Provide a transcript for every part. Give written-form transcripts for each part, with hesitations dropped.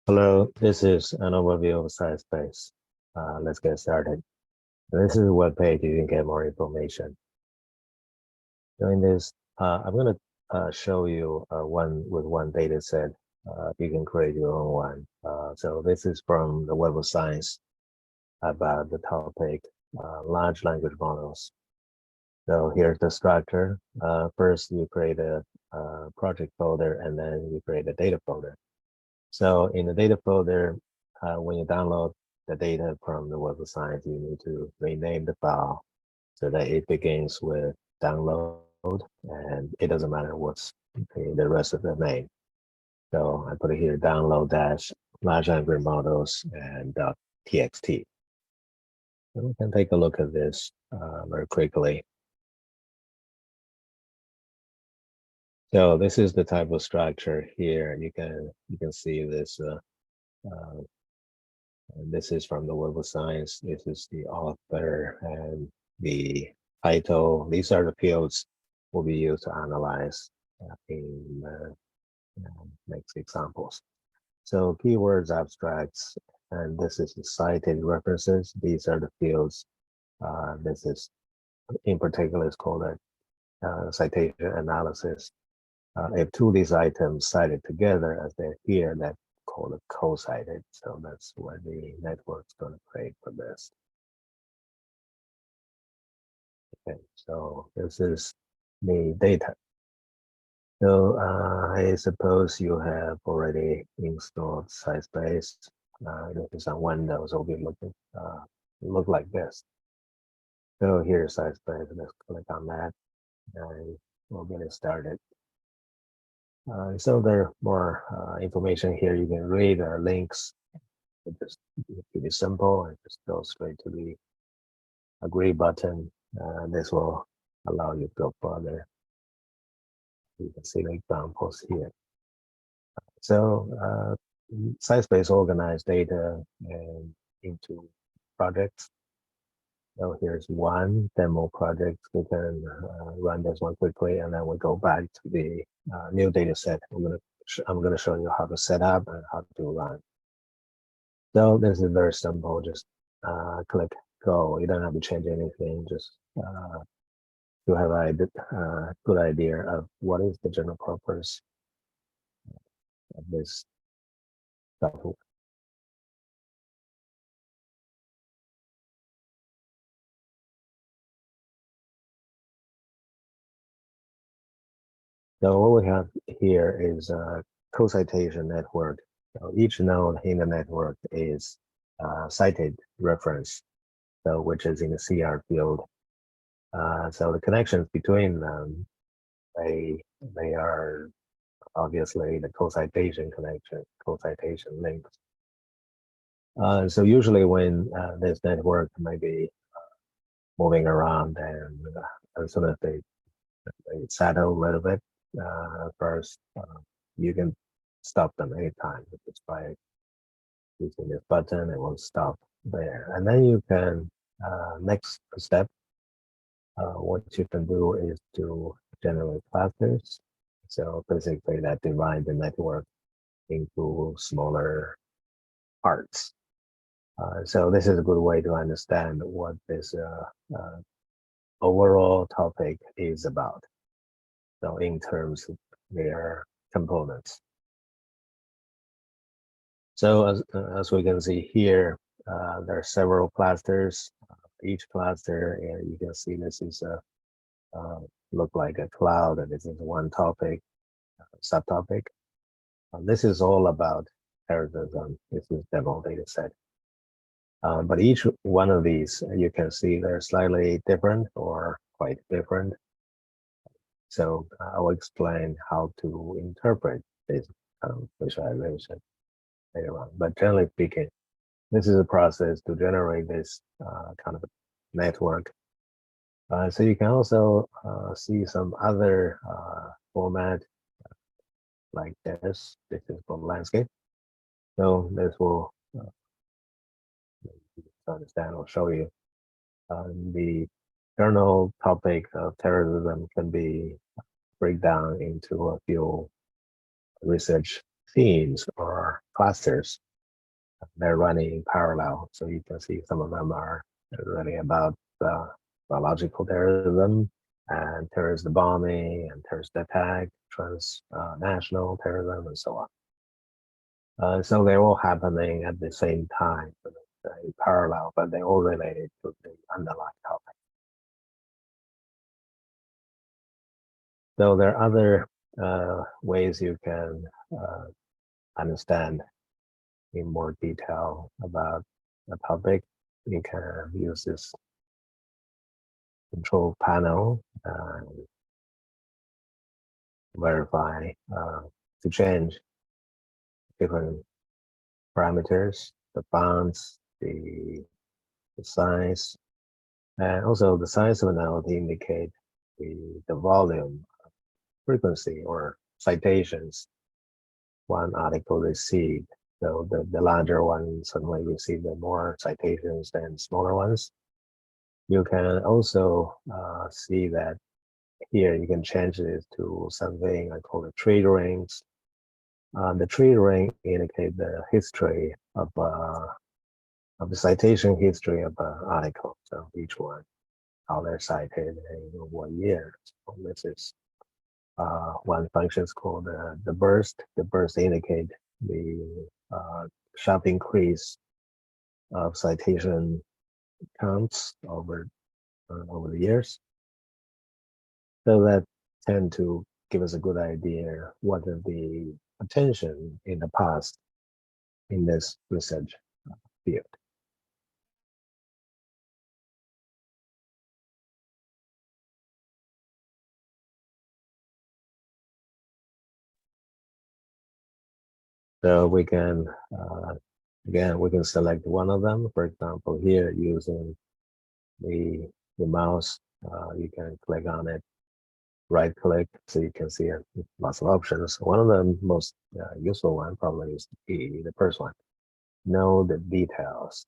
Hello, this is an overview of CiteSpace. Let's get started. This is a web page you can get more information. During this, I'm going to show you one data set. You can create your own one. So this is from the Web of Science about the topic large language models. So here's the structure. First, you create a project folder, and then you create a data folder. So in the data folder, when you download the data from the Web of Science, you need to rename the file so that it begins with download, and it doesn't matter what's the rest of the name. So I put it here, download dash large language models and .txt. So we can take a look at this very quickly. So this is the type of structure here. You can see this. And this is from the Web of Science. This is the author and the title. These are the fields will be used to analyze in next examples. So keywords, abstracts, and this is the cited references. These are the fields. This is in particular is called a citation analysis. If two of these items cited together as they're here, that called it co-cited. So that's what the network's going to create for this. Okay, so this is the data. So I suppose you have already installed CiteSpace. This is on Windows. It'll be look like this. So here's CiteSpace. Let's click on that, and we'll get it started. So there are more information here you can read. There are links. It's just pretty simple, and just go straight to the agree button. This will allow you to go further. You can see the examples here. So CiteSpace organized data into projects. So here's one demo project. We can run this one quickly, and then we go back to the new data set. I'm gonna show you how to set up and how to run. So this is very simple. Just click go. You don't have to change anything. Just to have a good idea of what is the general purpose of this software. So what we have here is a co-citation network. So each node in the network is cited reference, so which is in the CR field. So the connections between them, they are obviously the co-citation connection, co-citation links. So usually when this network may be moving around and sort of they settle a little bit first, you can stop them anytime just by using this button. It will stop there, and then you can next step. What you can do is to generate clusters. So basically, that divide the network into smaller parts. So this is a good way to understand what this overall topic is about. So in terms of their components. So as we can see here, there are several clusters. Each cluster, you can see this is a look like a cloud, and this is one topic, subtopic. This is all about terrorism. This is demo data set. But each one of these, you can see they're slightly different or quite different. So I will explain how to interpret this visualization later on. But generally speaking, this is a process to generate this kind of network. So you can also see some other format like this. This is for landscape. So this will understand or show you the general topic of terrorism can be break down into a few research themes or clusters. They're running in parallel. So you can see some of them are really about biological terrorism and terrorist bombing and terrorist attack, transnational terrorism, and so on. So they're all happening at the same time, in parallel, but they're all related to the underlying topic. So there are other ways you can understand in more detail about a topic. You can use this control panel, verify to change different parameters, the bounds, the size, and also the size of an node indicate the volume, frequency, or citations one article received. So the larger one certainly receive the more citations than smaller ones. You can also see that here you can change this to something I call the tree rings. The tree ring indicate the history of the citation history of an article. So each one, how they're cited in what year. So this is one function is called the burst. The burst indicate the sharp increase of citation counts over the years. So that tend to give us a good idea what are the attention in the past in this research field. So we can, again, we can select one of them. For example, here using the mouse, you can click on it, right click, so you can see lots of options. One of the most useful one probably is the first one, know the details.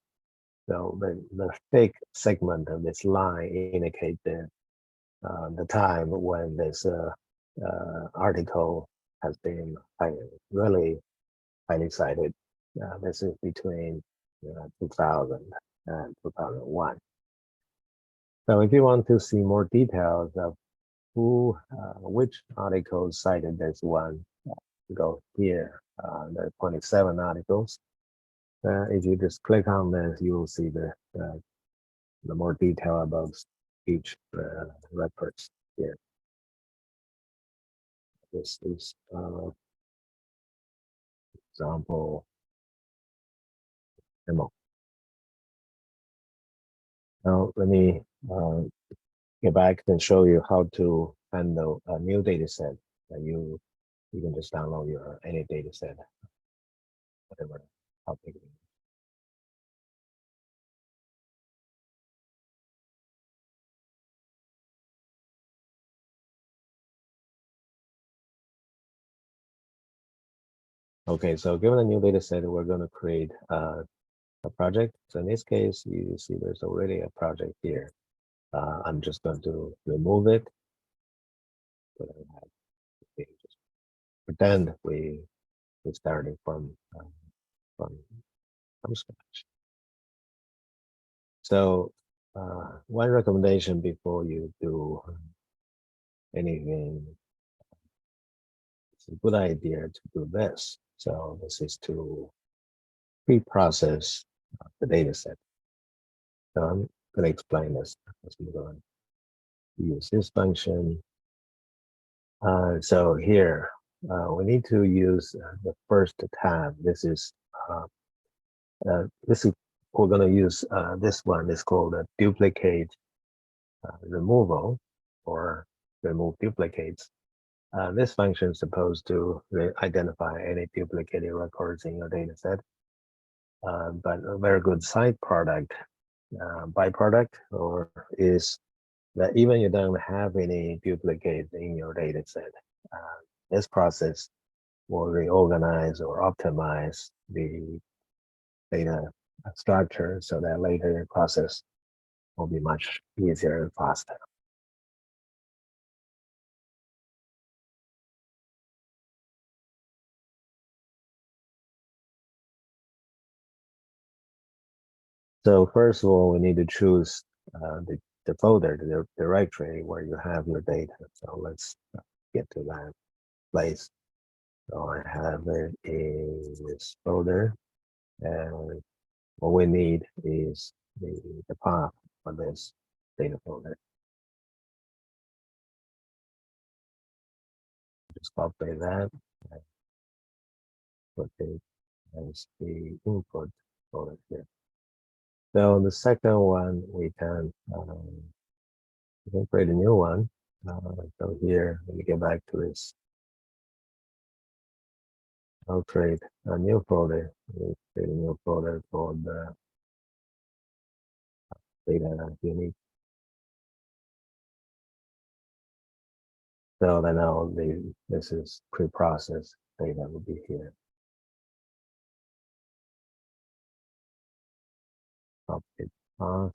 So the thick segment of this line indicate the time when this article has been really highly cited. This is between 2000 and 2001. So if you want to see more details of which articles cited this one, go here. There are 27 articles. If you just click on this, you will see the more detail about each reference here. This is example demo. Now let me get back and show you how to handle a new data set that you can just download your any data set, whatever topic. Okay, so given a new data set, we're going to create a project. So in this case, you see there's already a project here. I'm just going to remove it. Just pretend we're starting from scratch. So one recommendation before you do anything, it's a good idea to do this. So this is to pre-process the data set. So I'm going to explain this as we go on. Use this function. So here we need to use the first tab. This is we're going to use this one. It's called a duplicate removal or remove duplicates. This function is supposed to identify any duplicated records in your data set. But a very good side product, byproduct, or is that even you don't have any duplicates in your data set, this process will reorganize or optimize the data structure so that later process will be much easier and faster. So first of all, we need to choose the folder, the directory where you have your data. So let's get to that place. So I have it in this folder, and what we need is the path for this data folder. Just copy that and put it as the input folder here. So the second one, we can create a new one. So here, let me get back to this. I'll create a new folder. We'll create a new folder called data unique. So then now this is pre-processed data will be here. Copy it path.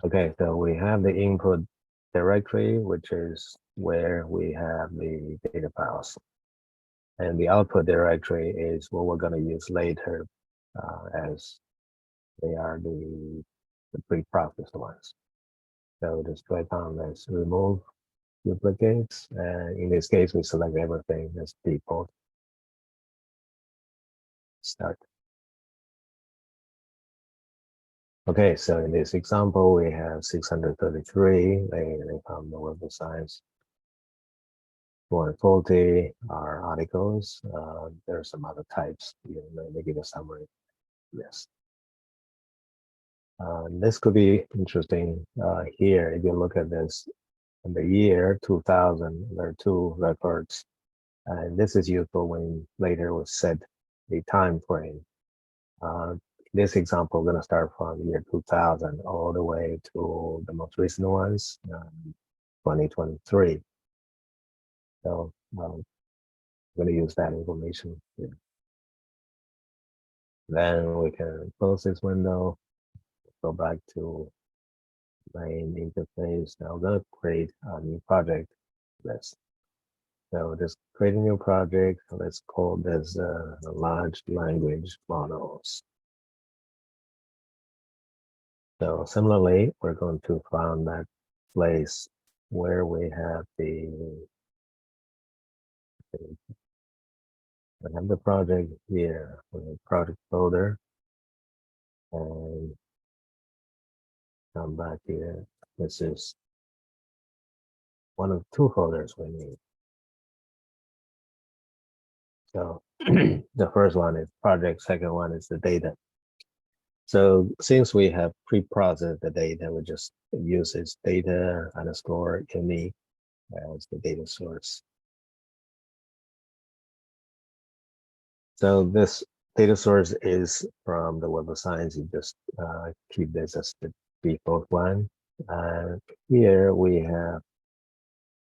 Okay, so we have the input directory, which is where we have the data files. And the output directory is what we're going to use later as they are the pre-processed ones. So just click on this remove duplicates. And in this case, we select everything as default. Start. Okay, so in this example, we have 633. They come the Web of Science. 240 are articles. There are some other types. They give a summary. Yes. This could be interesting here. If you look at this, in the year 2000, there are two records. And this is useful when later we set the time frame. This example, we're going to start from the year 2000 all the way to the most recent ones, 2023. So I'm going to use that information here. Then we can close this window, go back to main interface. Now we're going to create a new project list. So just create a new project. Let's call this large language models. So similarly, we're going to find that place where we have the project here with a project folder, and come back here. This is one of two folders we need. So the first one is project, second one is the data. So since we have pre-processed the data, we just use this data underscore unique as the data source. So this data source is from the Web of Science. You just keep this as the default one. Here we have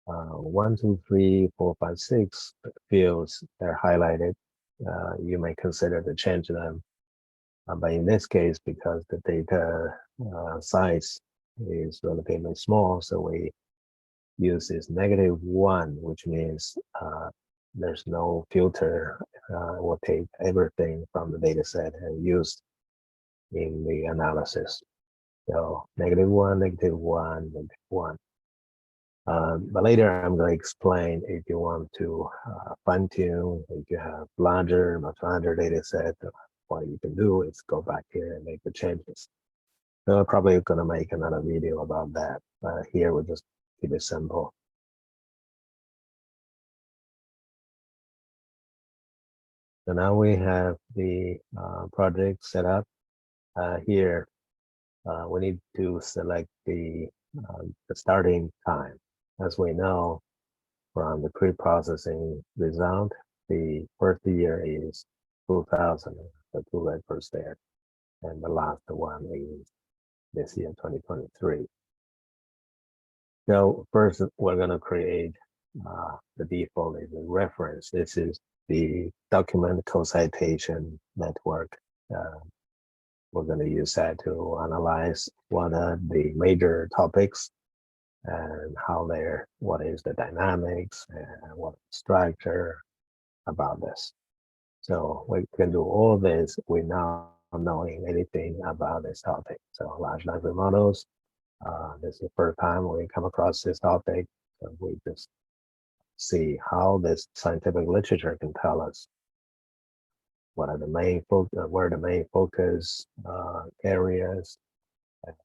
1, 2, 3, 4, 5, 6 fields that are highlighted. You may consider to change them. But in this case, because the data size is relatively small, so we use this -1, which means there's no filter. We'll take everything from the data set and use in the analysis. So -1, -1, -1. But later I'm going to explain if you want to fine tune, if you have much larger data set, what you can do is go back here and make the changes. So I'm probably going to make another video about that. Here we'll just keep it simple. So now we have the project set up. Here we need to select the starting time. As we know from the pre-processing result, the first year is 2000, the two records there, and the last one is this year, 2023. So first, we're going to create the default is a reference. This is the document co-citation network. We're going to use that to analyze what are the major topics and what is the dynamics and what structure about this. So we can do all this without knowing anything about this topic. So large language models, this is the first time we come across this topic. So we just see how this scientific literature can tell us what are the main where the main focus areas, and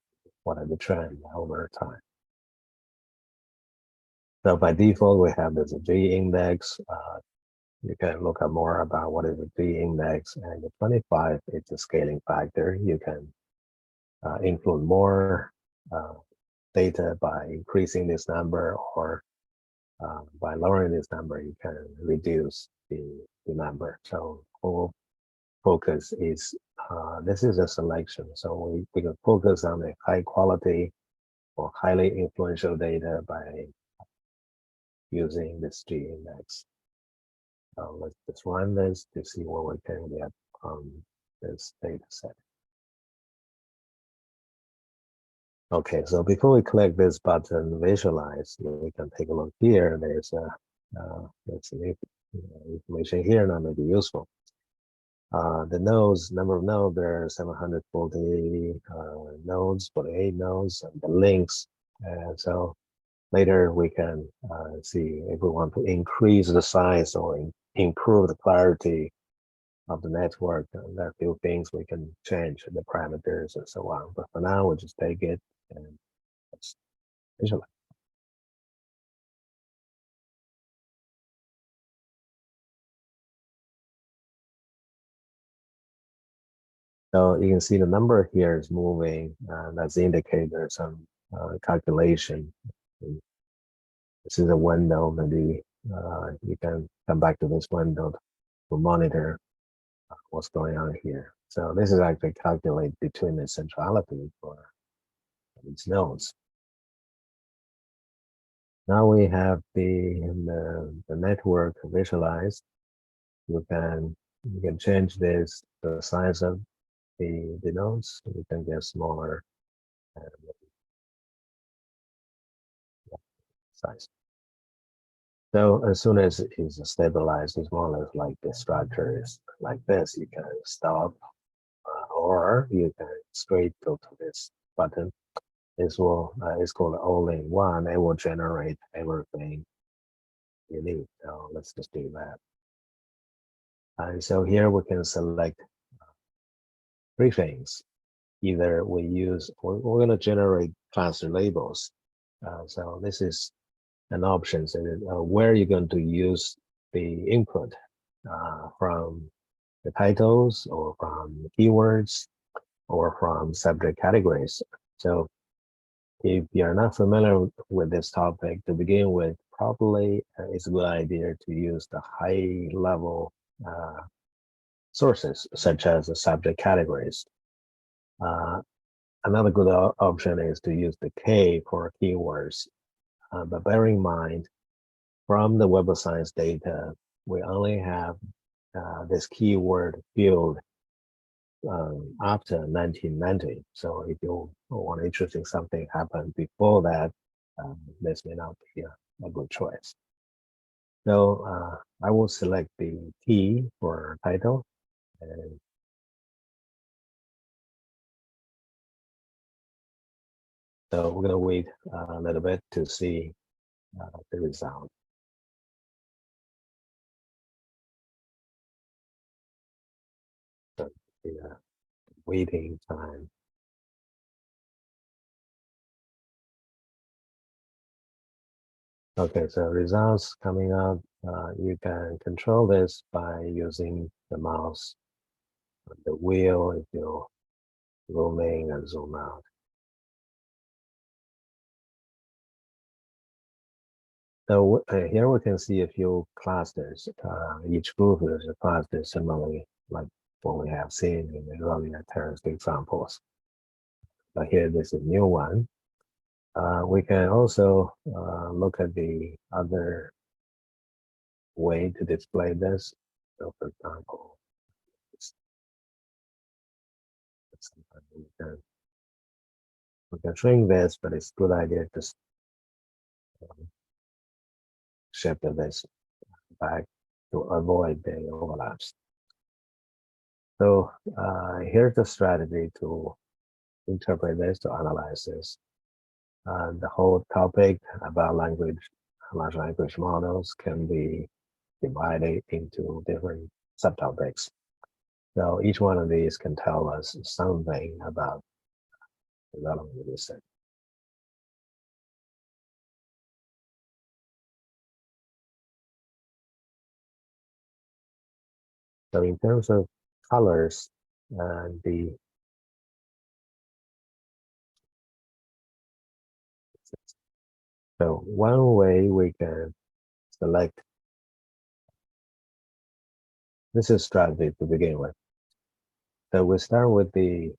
what are the trends over time. So by default, we have this G index. You can look up more about what is the G index, and the 25 is the scaling factor. You can include more data by increasing this number, or by lowering this number, you can reduce the number. So full focus is, this is a selection. So we can focus on the high quality or highly influential data by using this G index. So let's just run this to see what we can get from this data set. Okay, so before we click this button, visualize, we can take a look here. There's information here that may be useful. The nodes, number of nodes, there are 740 nodes, 48 nodes, and the links. And so later we can see if we want to increase the size or improve the clarity of the network. And there are a few things we can change, the parameters and so on. But for now, we'll just take it and let's visualize. So you can see the number here is moving. That's the indicator, some calculation. This is a window. Maybe you can come back to this window to monitor what's going on here. So this is actually calculate between the centrality for these nodes. Now we have the network visualized. You can change this, the size of the nodes. You can get smaller size. So as soon as it is stabilized, it's more or less like the structure is like this. You can stop, or you can straight go to this button. This will it's called all-in-one. It will generate everything you need. So let's just do that. And so here we can select briefings. Either we're going to generate cluster labels. So this is an option. So where you're going to use the input from the titles or from keywords or from subject categories. So if you're not familiar with this topic to begin with, probably it's a good idea to use the high level sources such as the subject categories. Another good option is to use the K for keywords. But bear in mind, from the Web of Science data, we only have this keyword field after 1990. So if you want interesting something happen before that, this may not be a good choice. So I will select the T for title. And so we're going to wait a little bit to see the result. So the waiting time. Okay, so results coming up. You can control this by using the mouse, the wheel, if you zoom in and zoom out. So here we can see a few clusters. Each group is a cluster similarly like what we have seen in the earlier terrorist examples. But here this is a new one. We can also look at the other way to display this. So for example, sometimes we can shrink this, but it's a good idea to shift this back to avoid the overlaps. So here's the strategy to interpret this, to analyze this. The whole topic about large language models can be divided into different subtopics. So each one of these can tell us something about development research. So in terms of colors, so one way we can select, this is strategy to begin with. So we start with you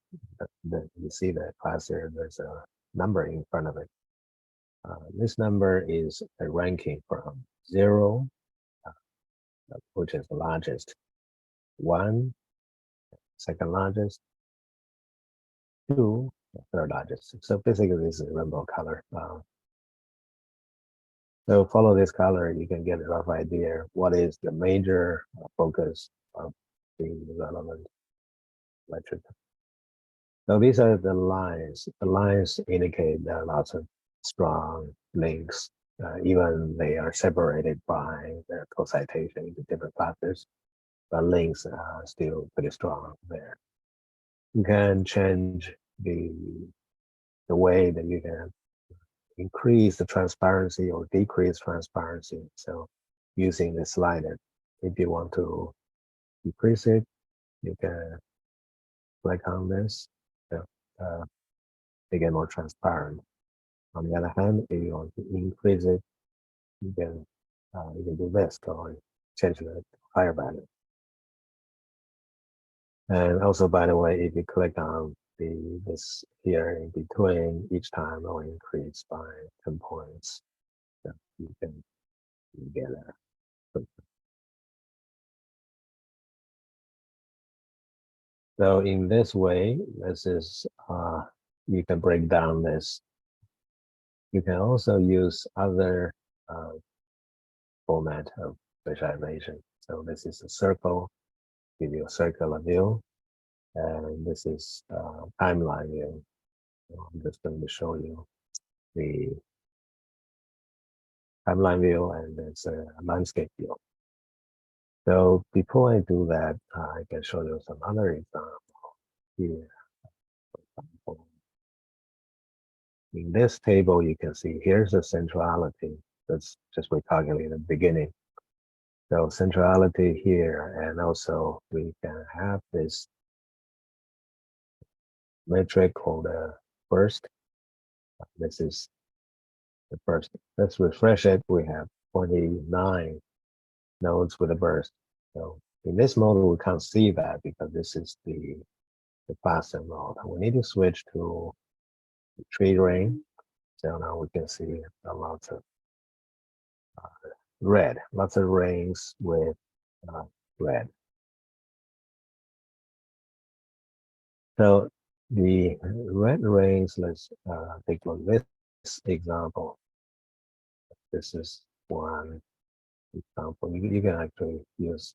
see the class here, there's a number in front of it. This number is a ranking from 0, which is the largest, 1, second largest, 2, third largest. So basically this is a rainbow color. So follow this color, you can get a rough idea what is the major focus of the development literature. So these are the lines. The lines indicate there are lots of strong links, even they are separated by their co-citation into different classes, but links are still pretty strong there. You can change the way that you can increase the transparency or decrease transparency. So using the slider, if you want to decrease it, you can click on this, they get more transparent. On the other hand, if you want to increase it, you can do this or change the higher value. And also, by the way, if you click on this here in between, each time it will increase by 10 points. So you can get a. So in this way, this is you can break down this. You can also use other format of visualization. So this is a circle, give you a circular view, and this is timeline view. So I'm just going to show you the timeline view, and there's a landscape view. So before I do that, I can show you some other example here. For example, in this table, you can see here's the centrality. That's just we calculated at the beginning. So centrality here, and also we can have this metric called the burst. This is the burst. Let's refresh it. We have 29 nodes with a burst. So in this model, we can't see that because this is the faster mode. We need to switch to the tree ring. So now we can see a lot of red, lots of rings with red. So the red rings, let's take a look at this example. This is one example. You can actually use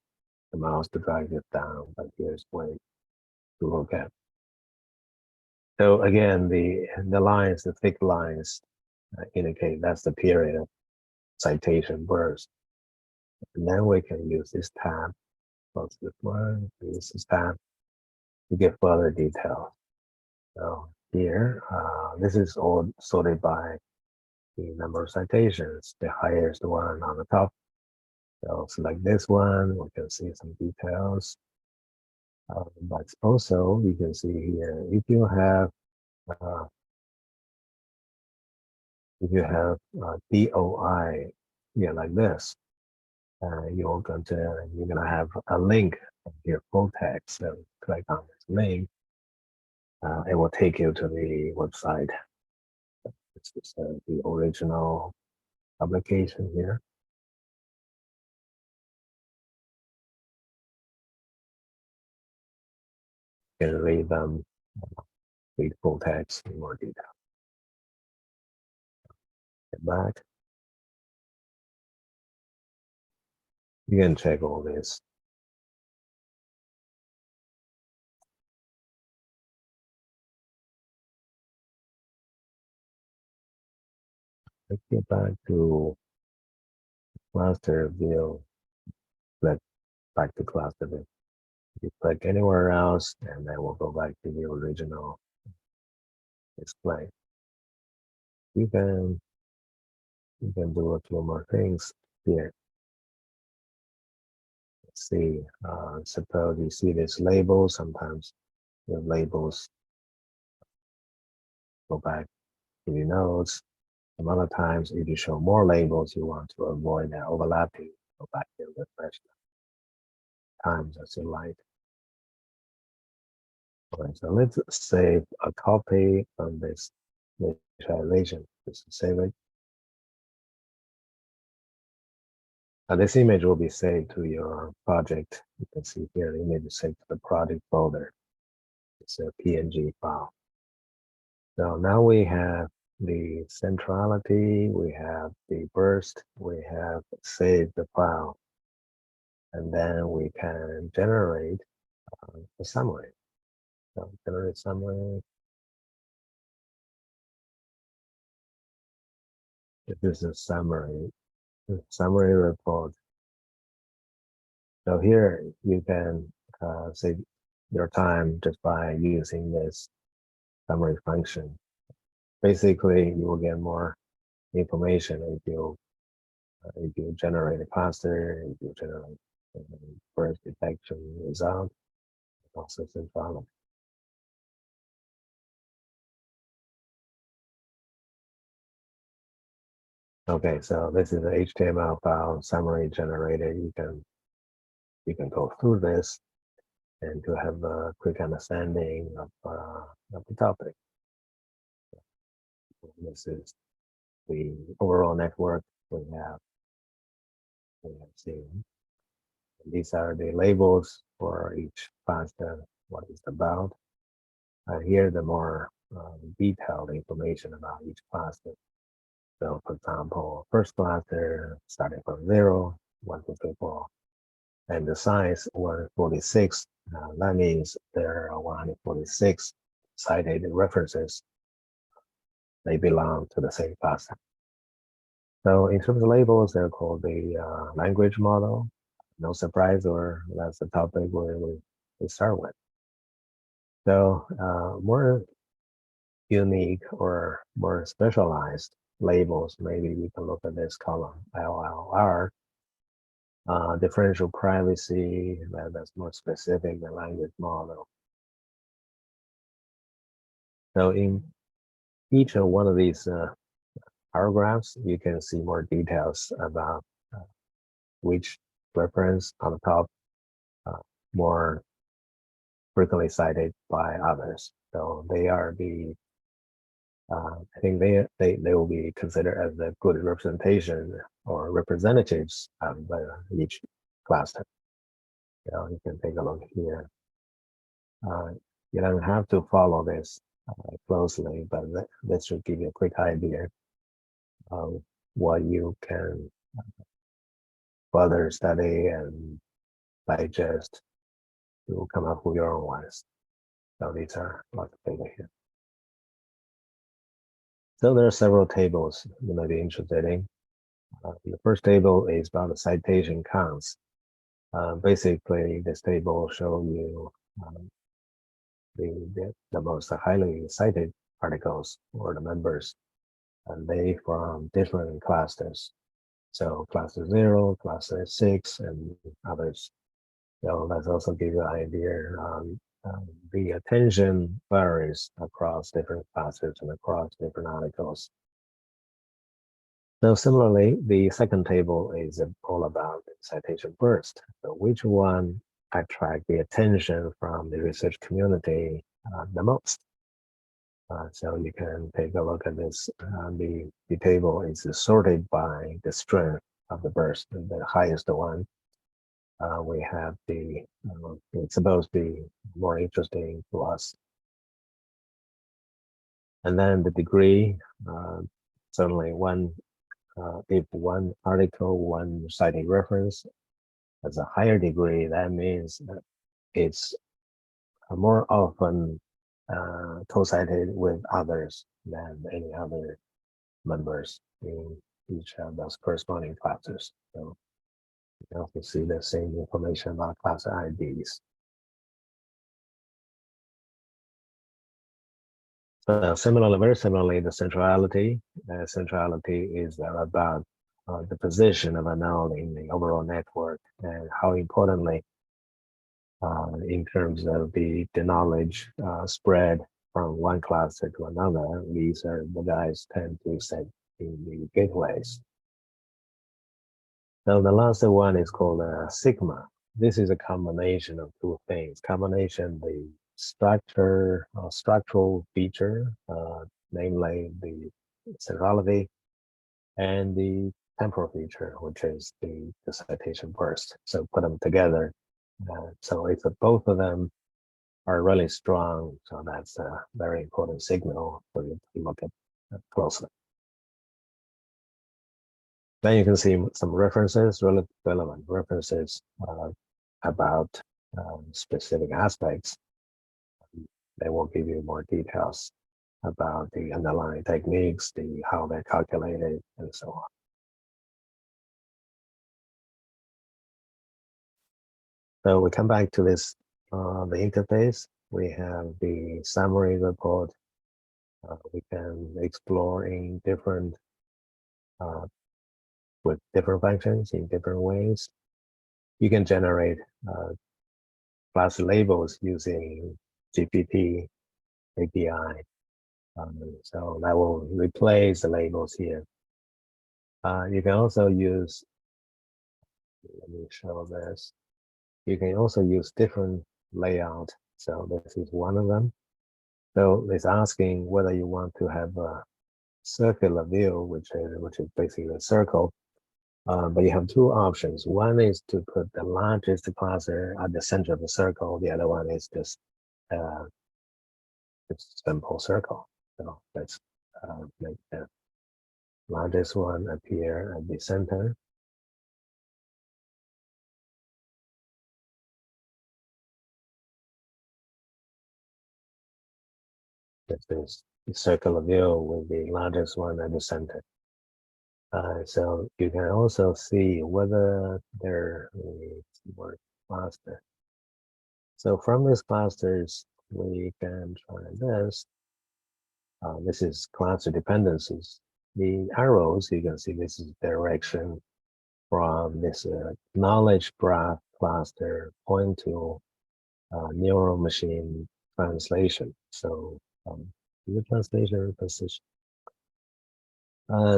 the mouse to drag it down, but here's way to look at. So again, the lines, the thick lines indicate that's the period of citation burst. And then we can use this tab, close this one, use this tab to get further details. So here, this is all sorted by the number of citations, the highest one on the top. So select this one, we can see some details. But also you can see here, if you have DOI here like this, you're gonna have a link here, full text. So click on this link, it will take you to the website. This is the original publication here. You can read them, read full text in more detail. Get back. You can check all this. Let's get back to cluster view. Let's back to cluster view. You click anywhere else, and then we'll go back to the original display. You can do a few more things here. Let's see. Suppose you see this label. Sometimes your labels go back to your nodes. Some other times, if you show more labels, you want to avoid that overlapping. Go back and refresh times as you like. Okay, so let's save a copy of this visualization. Just save it. This image will be saved to your project. You can see here the image is saved to the project folder. It's a PNG file. So now we have the centrality, we have the burst, we have saved the file, and then we can generate a summary. So generate summary. This is a summary report. So here you can save your time just by using this summary function. Basically, you will get more information if you generate a cluster, if you generate first detection result, also centrality. Okay, so this is the HTML file summary generated. You can go through this and to have a quick understanding of the topic. This is the overall network we have seen. These are the labels for each cluster, what it's about. Here, the more detailed information about each cluster. So, for example, first cluster starting from 0, 1, 2, 3, 4, and the size 146. That means there are 146 cited references. They belong to the same cluster. So in terms of labels, they're called the language model. No surprise, or that's the topic we start with. So more unique or more specialized labels, maybe we can look at this column, LLR, differential privacy, that's more specific than language model. So in each of one of these paragraphs, you can see more details about which reference on the top more frequently cited by others. So they are the I think they will be considered as a good representation or representatives of each cluster. So you can take a look here. You don't have to follow this closely, but this should give you a quick idea of what you can further study and digest to come up with your own ones. So these are lots of data here. So there are several tables you might be interested in. The first table is about the citation counts. Basically, this table will show you the most highly cited articles or the members, and they from different clusters. So cluster 0, cluster 6, and others. So let's also give you an idea. The attention varies across different clusters and across different articles. So similarly, the second table is all about citation burst. So which one attract the attention from the research community the most? So you can take a look at this. The table is sorted by the strength of the burst. The highest one, we have it's supposed to be more interesting to us. And then the degree, certainly if one article, one citing reference as a higher degree, that means it's more often co-cited with others than any other members in each of those corresponding clusters. So you can also see the same information about cluster IDs. So similarly, very similarly, the centrality. Centrality is about the position of a node in the overall network, and how importantly, in terms of the knowledge spread from one cluster to another, these are the guys tend to set in the gateways. So the last one is called sigma. This is a combination of two things. Combination, the structural feature, namely the centrality, and the temporal feature, which is the citation burst. So put them together. So if both of them are really strong, so that's a very important signal for you to look at closely. Then you can see some references, relevant references about specific aspects. They will give you more details about the underlying techniques, how they're calculated, and so on. So we come back to this, the interface. We have the summary report. We can explore in different, with different functions in different ways. You can generate class labels using GPT API. So that will replace the labels here. You can also use, let me show this. You can also use different layout. So this is one of them. So it's asking whether you want to have a circular view, which is basically a circle. But you have two options. One is to put the largest cluster at the center of the circle. The other one is just simple circle. So let's make the largest one appear at the center. This is the circular view with the largest one at the center. So you can also see whether there is more cluster. So from these clusters, we can try this. This is cluster dependencies. The arrows, you can see this is direction from this knowledge graph cluster point to neural machine translation. So the translation position.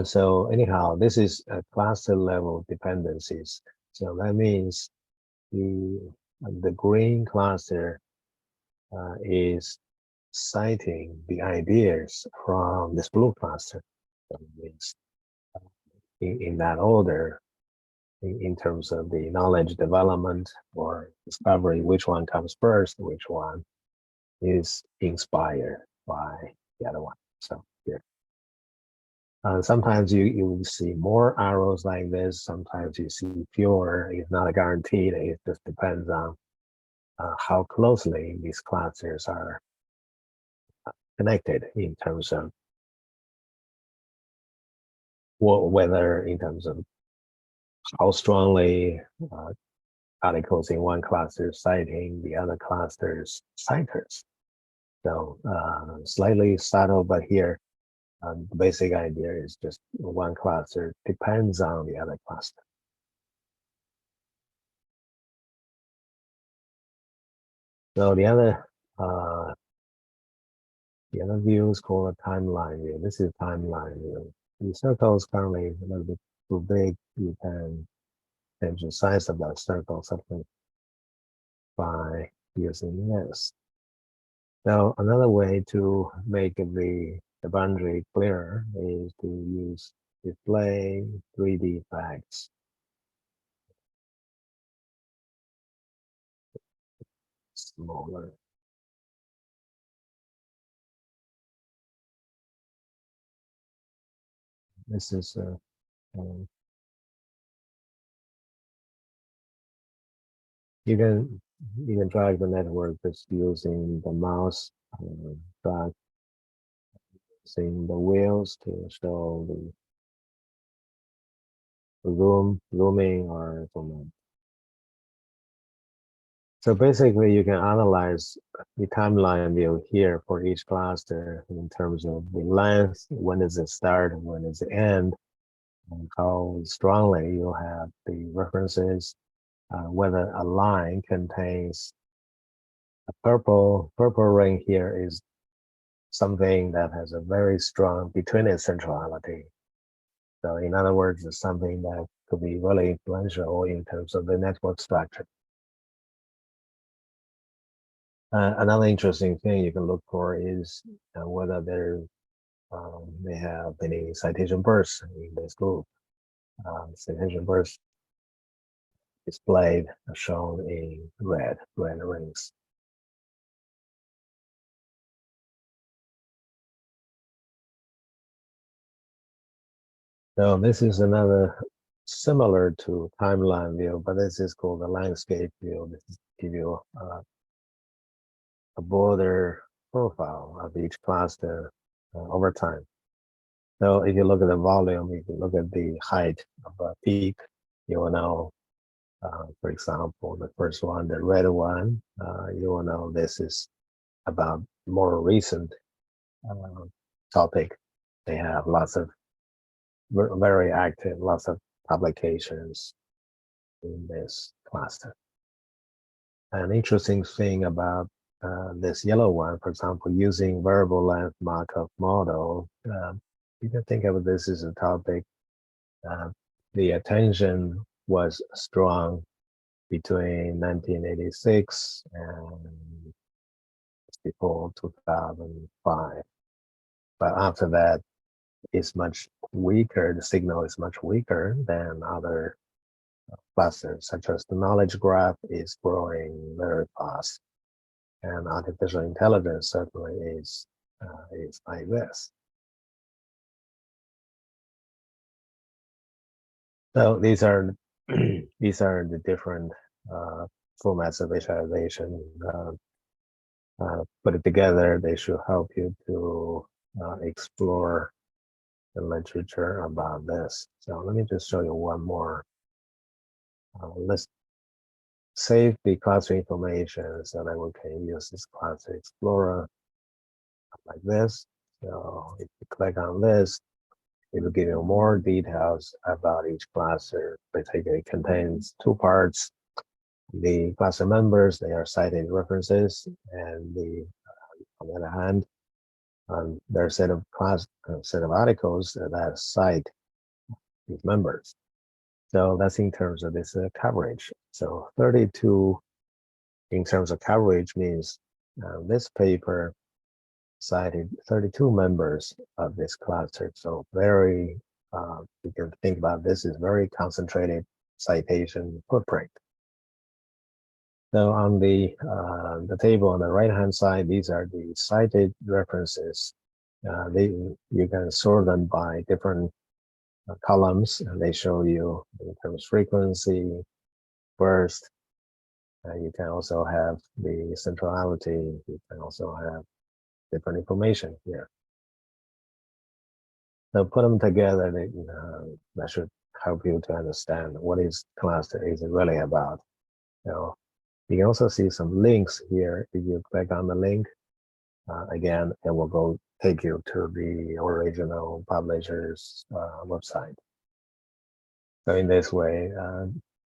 So anyhow, this is a cluster level dependencies. So that means the green cluster is citing the ideas from this blue cluster. So it means in that order, in terms of the knowledge development or discovery, which one comes first, which one is inspired by the other one. So here. Sometimes you see more arrows like this. Sometimes you see fewer. It's not a guaranteed. It just depends on how closely these clusters are connected in terms of whether in terms of how strongly articles in one cluster citing the other cluster's citers. So slightly subtle, but here the basic idea is just one cluster depends on the other cluster. So the other view is called a timeline view. This is timeline view. The circle is currently a little bit too big. You can change the size of that circle something by using this. Now, another way to make the boundary clearer is to use display 3D facts. Smaller. This is you can drag the network just using the mouse, drag using the wheels to show the zooming or zoom in. So basically, you can analyze the timeline view here for each cluster in terms of the length, when does it start, when does it end, and how strongly you have the references, whether a line contains a purple ring here is something that has a very strong determinate centrality. So in other words, it's something that could be really influential in terms of the network structure. Another interesting thing you can look for is whether they have any citation bursts in this group. Citation bursts displayed shown in red rings. So this is another similar to timeline view, but this is called the landscape view. This is give you a border profile of each cluster over time. So if you look at the volume, if you look at the height of a peak, you will know, for example, the first one, the red one, you will know this is about more recent topic. They have lots of very active, lots of publications in this cluster. An interesting thing about this yellow one, for example, using variable length Markov model, you can think of this as a topic. The attention was strong between 1986 and before 2005. But after that, it's much weaker. The signal is much weaker than other clusters, such as the knowledge graph is growing very fast. And artificial intelligence certainly is like this. So these are these are the different formats of visualization. Put it together, they should help you to explore the literature about this. So let me just show you one more. Let's save the cluster information so that we can use this cluster explorer like this. So if you click on this, it will give you more details about each cluster. Basically, it contains two parts. The cluster members, they are cited references, and on the other hand, there are a set of articles that cite these members. So that's in terms of this coverage. So 32 in terms of coverage means this paper cited 32 members of this cluster. So very, you can think about this as very concentrated citation footprint. So on the table on the right-hand side, these are the cited references. You can sort them by different columns, and they show you in terms of frequency, burst. You can also have the centrality. You can also have different information here. So put them together, that should help you to understand what is cluster is really about. So you can also see some links here. If you click on the link, again, it will take you to the original publisher's website. So in this way,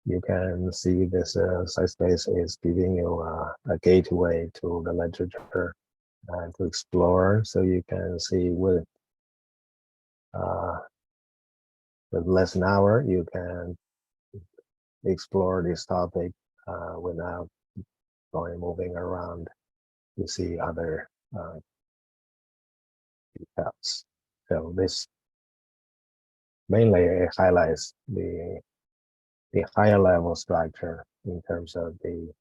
you can see this CiteSpace is giving you a gateway to the literature to explore. So you can see with less than an hour, you can explore this topic without moving around to see other details. So this mainly highlights the higher level structure in terms of the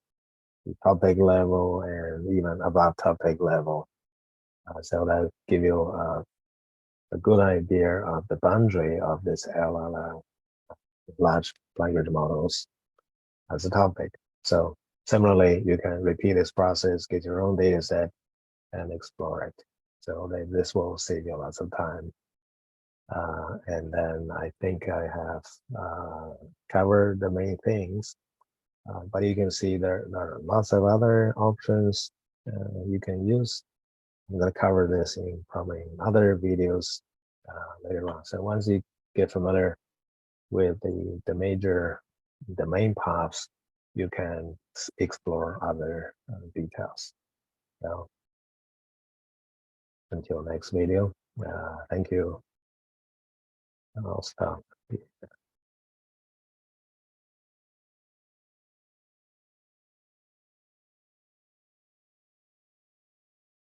topic level and even above topic level. So that give you a good idea of the boundary of this LLM, large language models, as a topic. So similarly, you can repeat this process, get your own data set, and explore it. So this will save you lots of time. And then I think I have covered the main things. But you can see there are lots of other options you can use. I'm going to cover this in probably in other videos later on. So once you get familiar with the main paths, you can explore other details. So until next video, thank you. I'll stop.